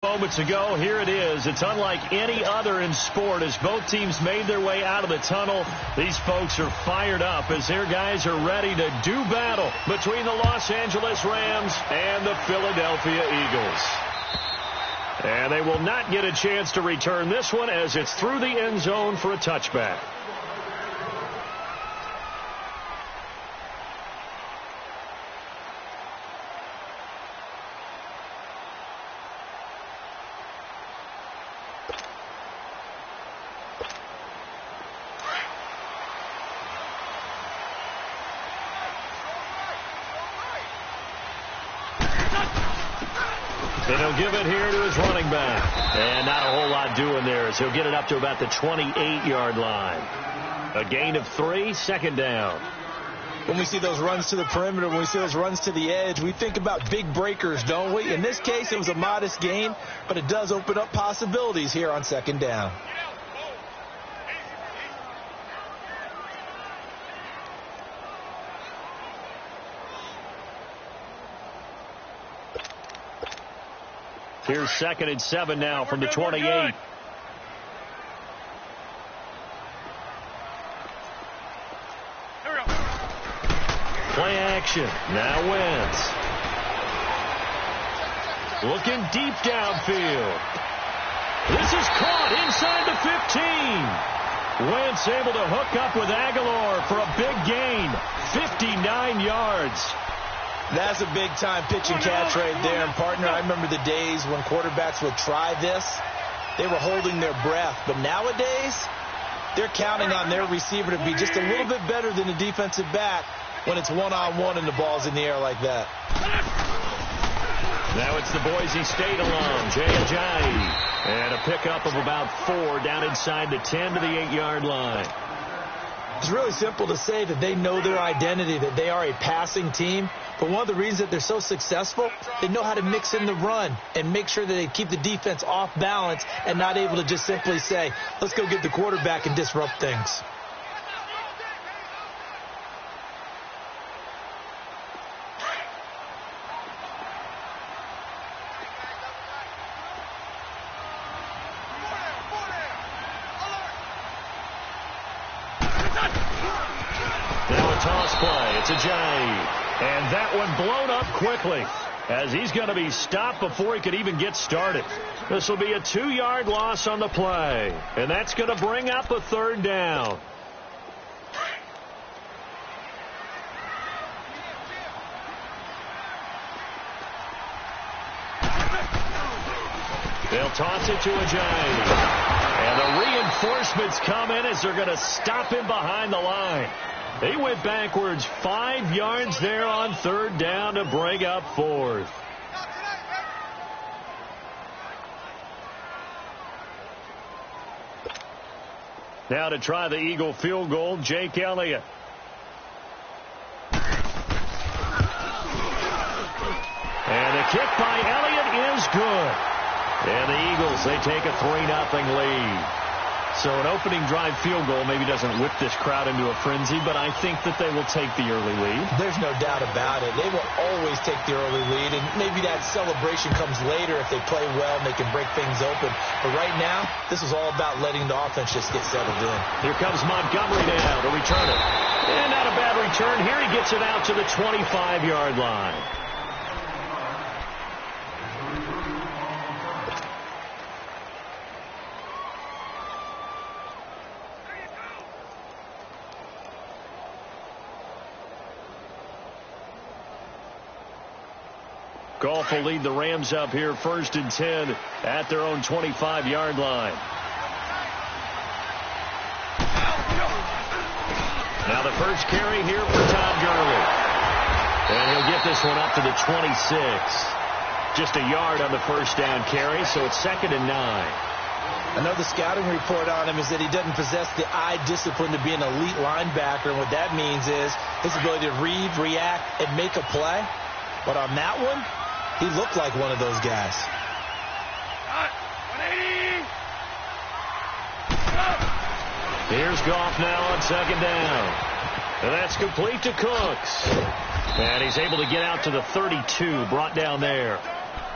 Moments ago, here it is. It's unlike any other in sport as both teams made their way out of the tunnel. These folks are fired up as their guys are ready to do battle between the Los Angeles Rams and the Philadelphia Eagles. And they will not get a chance to return this one as it's through the end zone for a touchback. And he'll give it here to his running back. And not a whole lot doing there as he'll get it up to about the 28-yard line. A gain of 3, second down. When we see those runs to the perimeter, when we see those runs to the edge, we think about big breakers, don't we? In this case, it was a modest gain, but it does open up possibilities here on second down. Here's 2nd and 7 now from the 28. Play action. Now Wentz. Looking deep downfield. This is caught inside the 15. Wentz able to hook up with Aguilar for a big gain. 59 yards. That's a big-time pitch and catch right there. And, partner, I remember the days when quarterbacks would try this. They were holding their breath. But nowadays, they're counting on their receiver to be just a little bit better than the defensive back when it's one-on-one and the ball's in the air like that. Now it's the Boise State alum, Jay Ajayi. And a pickup of about 4 down inside the 10 to the 8-yard line. It's really simple to say that they know their identity, that they are a passing team. But one of the reasons that they're so successful, they know how to mix in the run and make sure that they keep the defense off balance and not able to just simply say, let's go get the quarterback and disrupt things. Toss play. It's Ajayi. And that one blown up quickly as he's going to be stopped before he could even get started. This will be a 2-yard loss on the play. And that's going to bring up a 3rd down. They'll toss it to Ajayi. And the reinforcements come in as they're going to stop him behind the line. They went backwards 5 yards there on 3rd down to bring up 4th. Now to try the Eagle field goal, Jake Elliott. And the kick by Elliott is good. And the Eagles, they take a 3-0 lead. So an opening drive field goal maybe doesn't whip this crowd into a frenzy, but I think that they will take the early lead. There's no doubt about it. They will always take the early lead, and maybe that celebration comes later if they play well and they can break things open. But right now, this is all about letting the offense just get settled in. Here comes Montgomery now to return it. And not a bad return. Here he gets it out to the 25-yard line. Goff will lead the Rams up here 1st and 10 at their own 25-yard line. Now the first carry here for Todd Gurley. And he'll get this one up to the 26. Just a yard on the first down carry, so it's 2nd and 9. I know the scouting report on him is that he doesn't possess the eye discipline to be an elite linebacker. And what that means is his ability to read, react, and make a play. But on that one, he looked like one of those guys. Here's Goff now on 2nd down. And that's complete to Cooks. And he's able to get out to the 32, brought down there.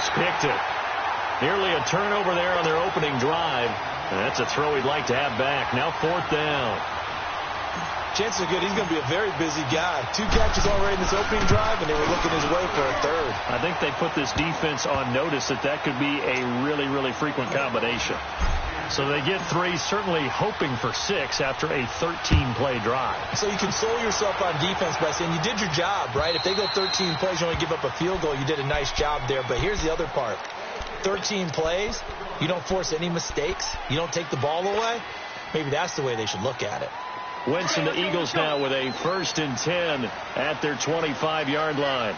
almost picked it. Nearly a turnover there on their opening drive. And that's a throw he'd like to have back. Now 4th down. Chances are good he's going to be a very busy guy. 2 catches already in this opening drive, and they were looking his way for a 3rd. I think they put this defense on notice that could be a really, really frequent combination. So they get 3, certainly hoping for 6 after a 13-play drive. So you console yourself on defense by saying you did your job, right? If they go 13 plays, you only give up a field goal, you did a nice job there. But here's the other part. 13 plays, you don't force any mistakes, you don't take the ball away. Maybe that's the way they should look at it. Wentz and the Eagles now with a 1st and 10 at their 25-yard line.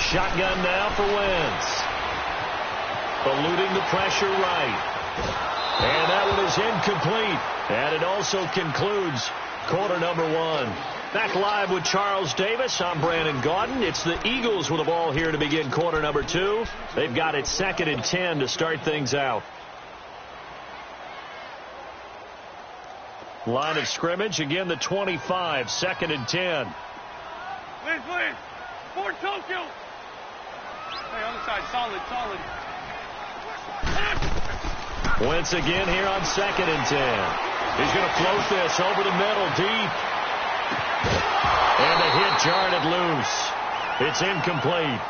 Shotgun now for Wentz. Eluding the pressure right. And that one is incomplete. And it also concludes quarter number 1. Back live with Charles Davis. I'm Brandon Gaudin. It's the Eagles with the ball here to begin quarter number 2. They've got it 2nd and 10 to start things out. Line of scrimmage, again the 25, 2nd and 10. Please. Fort Tokyo. Hey, other side, solid. Wentz again here on 2nd and 10. He's going to float this over the middle, deep. And the hit jarred it loose. It's incomplete.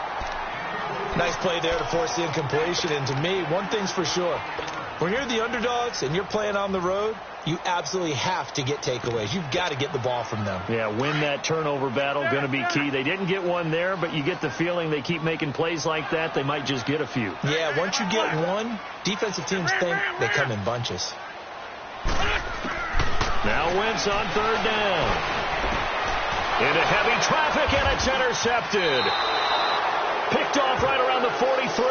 Nice play there to force the incompletion. And to me, one thing's for sure. When you're the underdogs and you're playing on the road, you absolutely have to get takeaways. You've got to get the ball from them. Yeah, win that turnover battle, going to be key. They didn't get one there, but you get the feeling they keep making plays like that, they might just get a few. Yeah, once you get one, defensive teams think they come in bunches. Now Wentz on 3rd down. Into heavy traffic, and it's intercepted. Picked off right around the 43.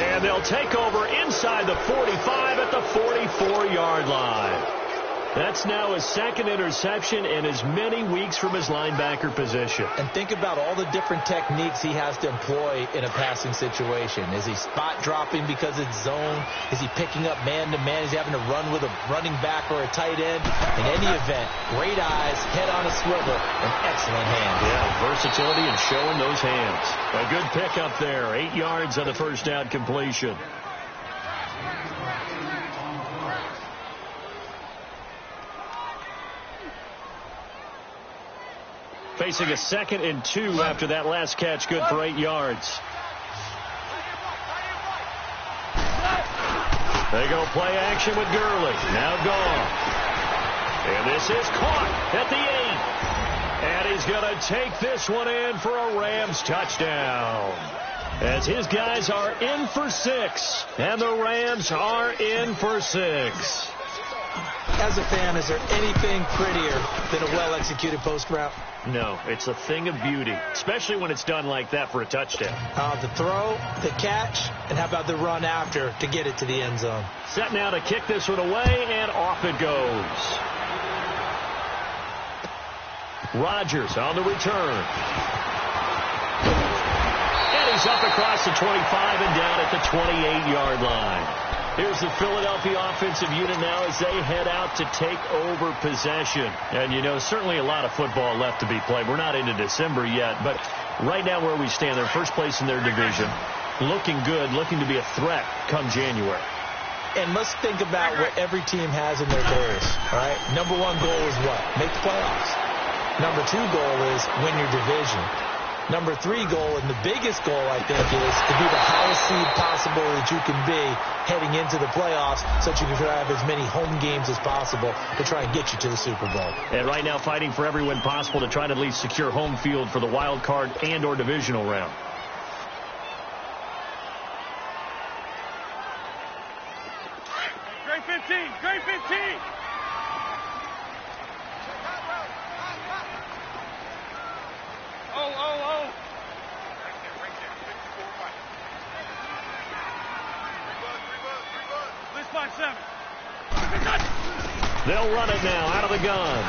And they'll take over inside the 45 at the 44-yard line. That's now his 2nd interception in as many weeks from his linebacker position. And think about all the different techniques he has to employ in a passing situation. Is he spot dropping because it's zone? Is he picking up man-to-man? Is he having to run with a running back or a tight end? In any event, great eyes, head on a swivel, and excellent hands. Yeah, versatility and showing those hands. A good pickup there. 8 yards on the 1st down completion. Facing a 2nd and 2 after that last catch, good for 8 yards. They go play action with Gurley. Now gone. And this is caught at the 8. And he's going to take this one in for a Rams touchdown. As his guys are in for 6. And the Rams are in for 6. As a fan, is there anything prettier than a well-executed post route? No, it's a thing of beauty, especially when it's done like that for a touchdown. The throw, the catch, and how about the run after to get it to the end zone? Set now to kick this one away, and off it goes. Rodgers on the return. And he's up across the 25 and down at the 28-yard line. Here's the Philadelphia offensive unit now as they head out to take over possession. And, you know, certainly a lot of football left to be played. We're not into December yet, but right now where we stand, they're first place in their division. Looking good, looking to be a threat come January. And let's think about what every team has in their goals, all right? Number 1 goal is what? Make the playoffs. Number 2 goal is win your division. Number 3 goal, and the biggest goal, I think, is to be the highest seed possible that you can be heading into the playoffs so that you can have as many home games as possible to try and get you to the Super Bowl. And right now fighting for every win possible to try to at least secure home field for the wild card and or divisional round. Great 15, great 15. Oh. This by 7. They'll run it now out of the gun.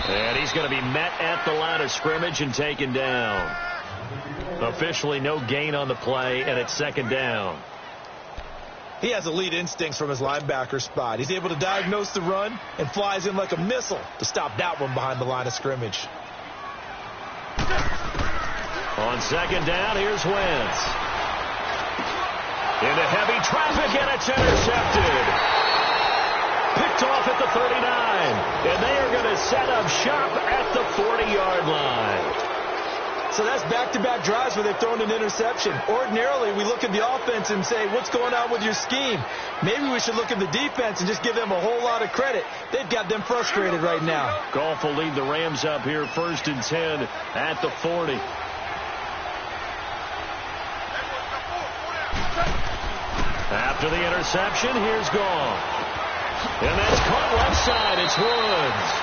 And he's going to be met at the line of scrimmage and taken down. Officially no gain on the play, and it's 2nd down. He has elite instincts from his linebacker spot. He's able to diagnose the run and flies in like a missile to stop that one behind the line of scrimmage. On second down, here's Wentz. Into heavy traffic, and it's intercepted. Picked off at the 39. And they are going to set up shop at the 40-yard line. So that's back-to-back drives where they've thrown an interception. Ordinarily, we look at the offense and say, what's going on with your scheme? Maybe we should look at the defense and just give them a whole lot of credit. They've got them frustrated right now. Goff will lead the Rams up here, 1st and 10 at the 40. After the interception, here's Goff. And that's caught left side. It's Woods.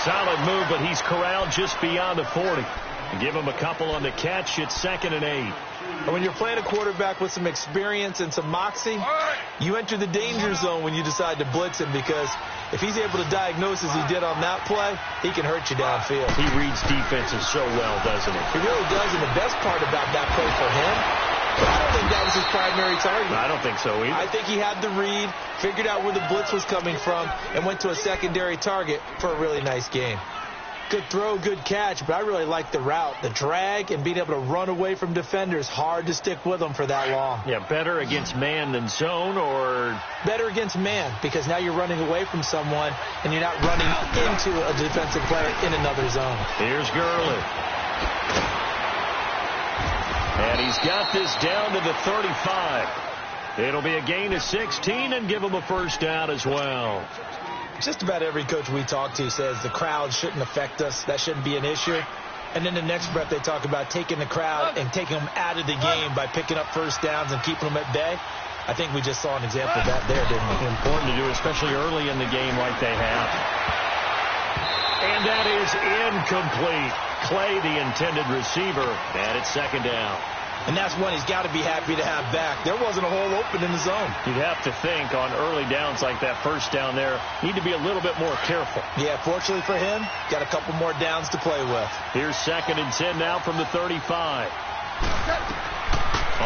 Solid move, but he's corralled just beyond the 40. Give him a couple on the catch. It's 2nd and 8. And when you're playing a quarterback with some experience and some moxie, you enter the danger zone when you decide to blitz him, because if he's able to diagnose as he did on that play, he can hurt you downfield. He reads defenses so well, doesn't he? He really does, and the best part about that play for him, I don't think that was his primary target. I don't think so either. I think he had the read, figured out where the blitz was coming from, and went to a secondary target for a really nice game. Good throw, good catch, but I really like the route. The drag and being able to run away from defenders, hard to stick with them for that long. Yeah, better against man than zone, or? Better against man, because now you're running away from someone and you're not running into a defensive player in another zone. Here's Gurley. And he's got this down to the 35. It'll be a gain of 16 and give him a first down as well. Just about every coach we talk to says the crowd shouldn't affect us. That shouldn't be an issue. And then the next breath they talk about taking the crowd and taking them out of the game by picking up first downs and keeping them at bay. I think we just saw an example of that there, didn't we? Important to do, especially early in the game like they have. And that is incomplete. Clay, the intended receiver, and it's 2nd down. And that's one he's got to be happy to have back. There wasn't a hole open in the zone. You'd have to think on early downs like that, first down there, need to be a little bit more careful. Yeah, fortunately for him, got a couple more downs to play with. Here's 2nd and 10 now from the 35.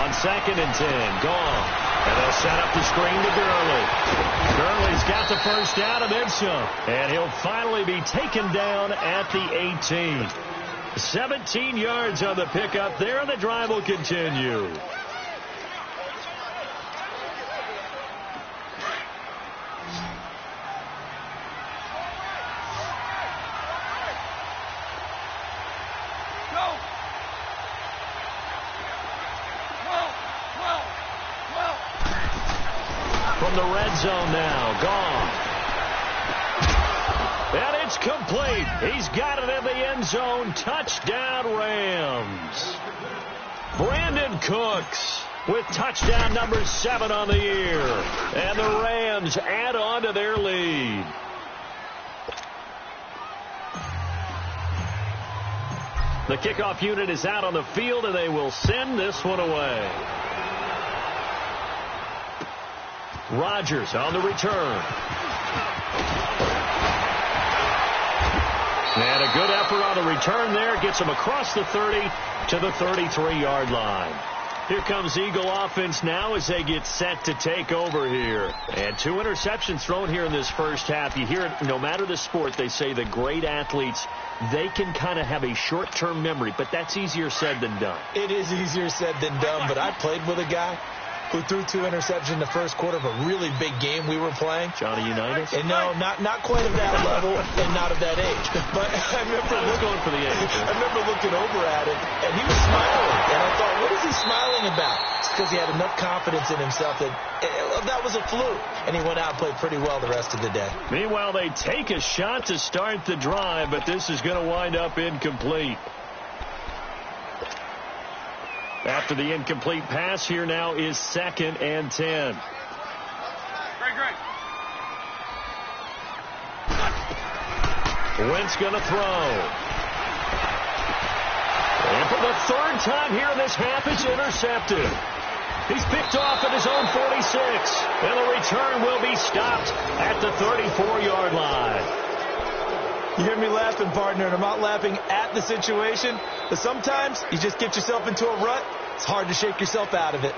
On 2nd and 10, gone. And they'll set up the screen to Gurley. Gurley's got the first down and then some. And he'll finally be taken down at the 18. 17 yards on the pickup there, and the drive will continue. From the red zone now, gone. And it's complete. He's got it in the end zone. Touchdown, Rams. Brandon Cooks with touchdown number 7 on the year. And the Rams add on to their lead. The kickoff unit is out on the field, and they will send this one away. Rodgers on the return. And a good effort on the return there. Gets him across the 30 to the 33-yard line. Here comes Eagle offense now as they get set to take over here. And 2 interceptions thrown here in this first half. You hear it, no matter the sport, they say the great athletes, they can kind of have a short-term memory, but that's easier said than done. It is easier said than done, but I played with a guy who threw 2 interceptions in the first quarter of a really big game we were playing. Johnny Unitas? And no, not quite of that level and not of that age. But I remember going for the age. I remember looking over at him, and he was smiling. And I thought, what is he smiling about? It's because he had enough confidence in himself that that was a fluke. And he went out and played pretty well the rest of the day. Meanwhile, they take a shot to start the drive, but this is going to wind up incomplete. After the incomplete pass, here now is 2nd and 10. Great. Wentz going to throw. And for the 3rd time here in this half, it's intercepted. He's picked off at his own 46. And the return will be stopped at the 34-yard line. You hear me laughing, partner, and I'm not laughing at the situation, but sometimes you just get yourself into a rut. It's hard to shake yourself out of it.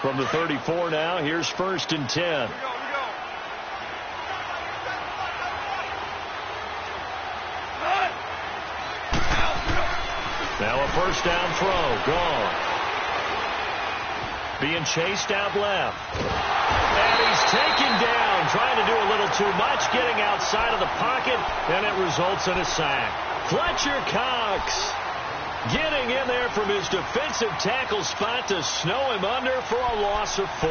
From the 34 now, here's 1st and 10. Now a first down throw. Gone. Being chased out left. And he's taken down, trying to do a little too much, getting outside of the pocket, and it results in a sack. Fletcher Cox getting in there from his defensive tackle spot to snow him under for a loss of 4.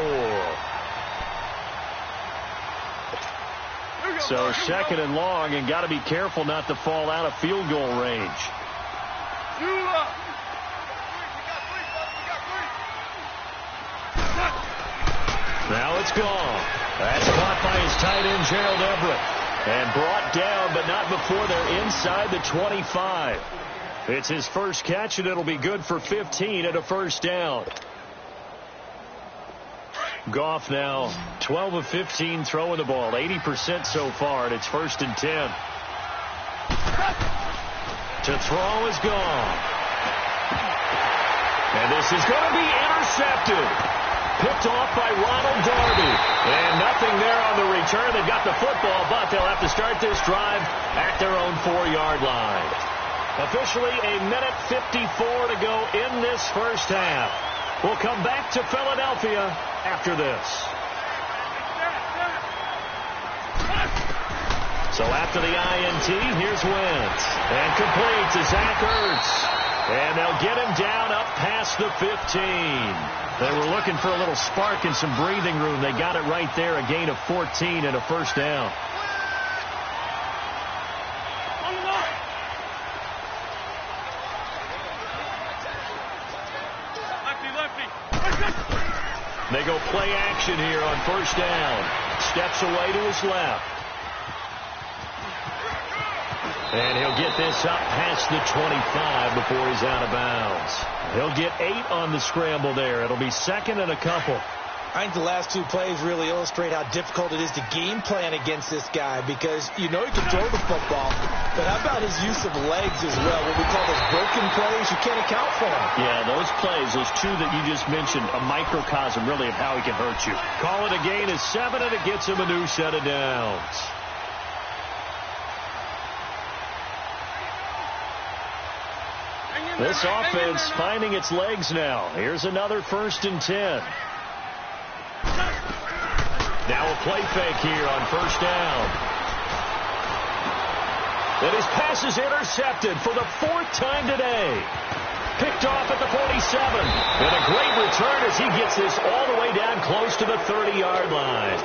So 2nd and long, and got to be careful not to fall out of field goal range. Now it's gone. That's caught by his tight end, Gerald Everett. And brought down, but not before they're inside the 25. It's his first catch, and it'll be good for 15 at a first down. Goff now 12 of 15 throwing the ball, 80% so far, and it's 1st and 10. To throw is gone. And this is going to be intercepted. Picked off by Ronald Darby. And nothing there on the return. They got the football, but they'll have to start this drive at their own 4-yard line. Officially a minute 54 to go in this first half. We'll come back to Philadelphia after this. So after the INT, here's Wentz. And complete to Zach Ertz. And they'll get him down up past the 15. They were looking for a little spark and some breathing room. They got it right there, a gain of 14 and a first down. They go play action here on first down. Steps away to his left. And he'll get this up past the 25 before he's out of bounds. He'll get 8 on the scramble there. It'll be 2nd and a couple. I think the last 2 plays really illustrate how difficult it is to game plan against this guy, because you know he can throw the football, but how about his use of legs as well? What we call those broken plays, you can't account for them. Yeah, those plays, those 2 that you just mentioned, a microcosm really of how he can hurt you. Call it a gain of 7, and it gets him a new set of downs. This offense finding its legs now. Here's another 1st and 10. Now a play fake here on first down. And his pass is intercepted for the 4th time today. Picked off at the 47. And a great return as he gets this all the way down close to the 30-yard line.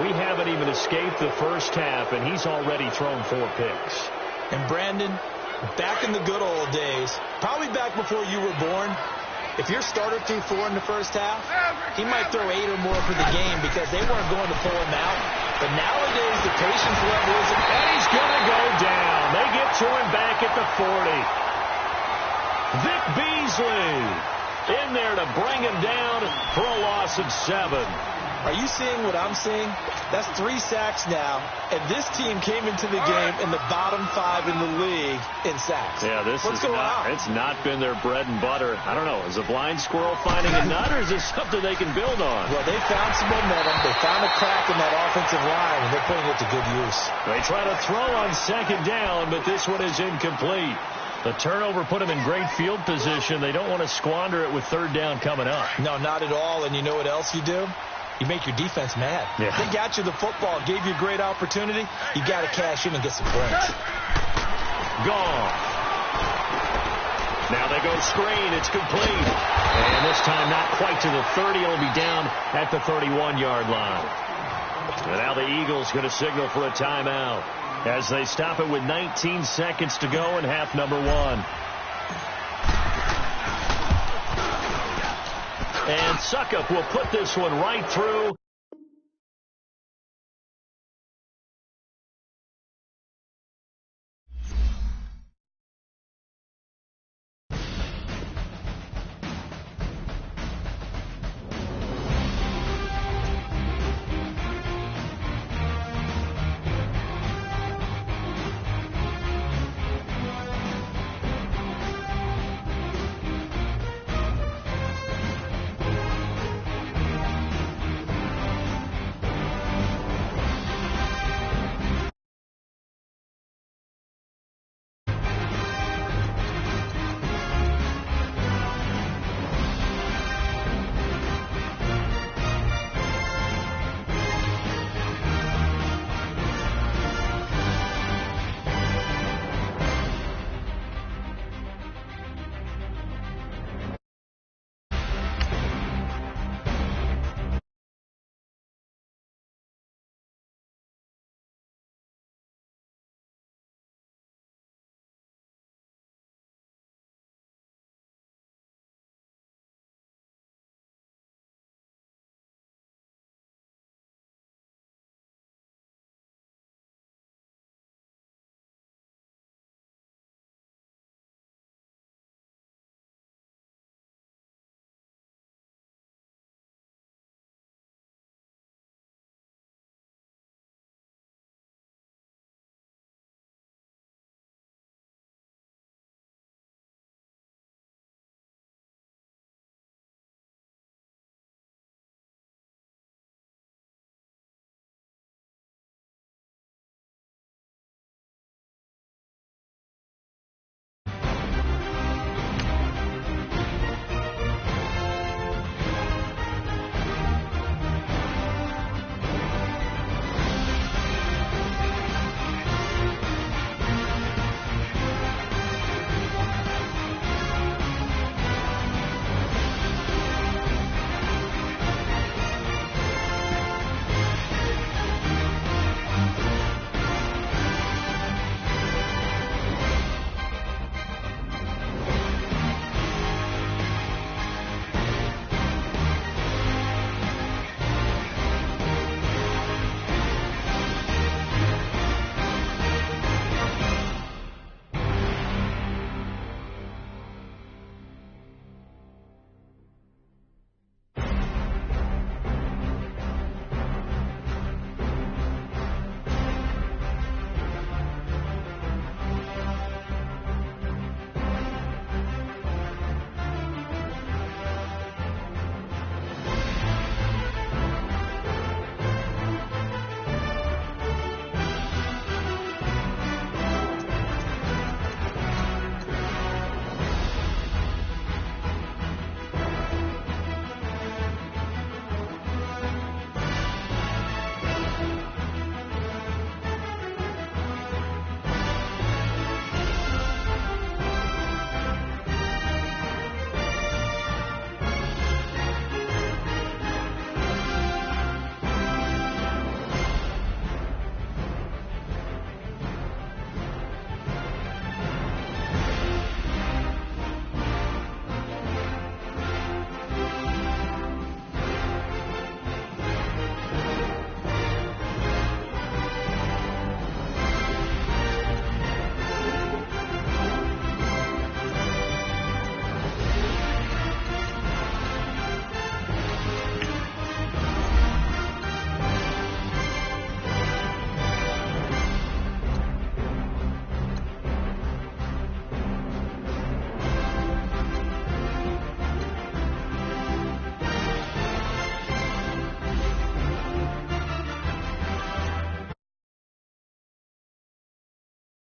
We haven't even escaped the first half, and he's already thrown 4 picks. And Brandon, back in the good old days, probably back before you were born, if your starter threw 4 in the first half, he might throw 8 or more for the game because they weren't going to pull him out. But nowadays, the patience level isn't. And he's going to go down. They get to him back at the 40. Vic Beasley in there to bring him down for a loss of 7. Are you seeing what I'm seeing? That's 3 sacks now, and this team came into the game in the bottom 5 in the league in sacks. Yeah, What's going on? It's not been their bread and butter. I don't know. Is a blind squirrel finding a nut, or is this something they can build on? Well, they found some momentum. They found a crack in that offensive line, and they're putting it to good use. They try to throw on 2nd down, but this one is incomplete. The turnover put them in great field position. They don't want to squander it with 3rd down coming up. No, not at all. And you know what else you do? You make your defense mad. Yeah. They got you the football, gave you a great opportunity. You got to cash in and get some points. Gone. Now they go screen. It's complete. And this time not quite to the 30. It'll be down at the 31-yard line. And now the Eagles going to signal for a timeout as they stop it with 19 seconds to go in half number 1. And Suckup will put this one right through.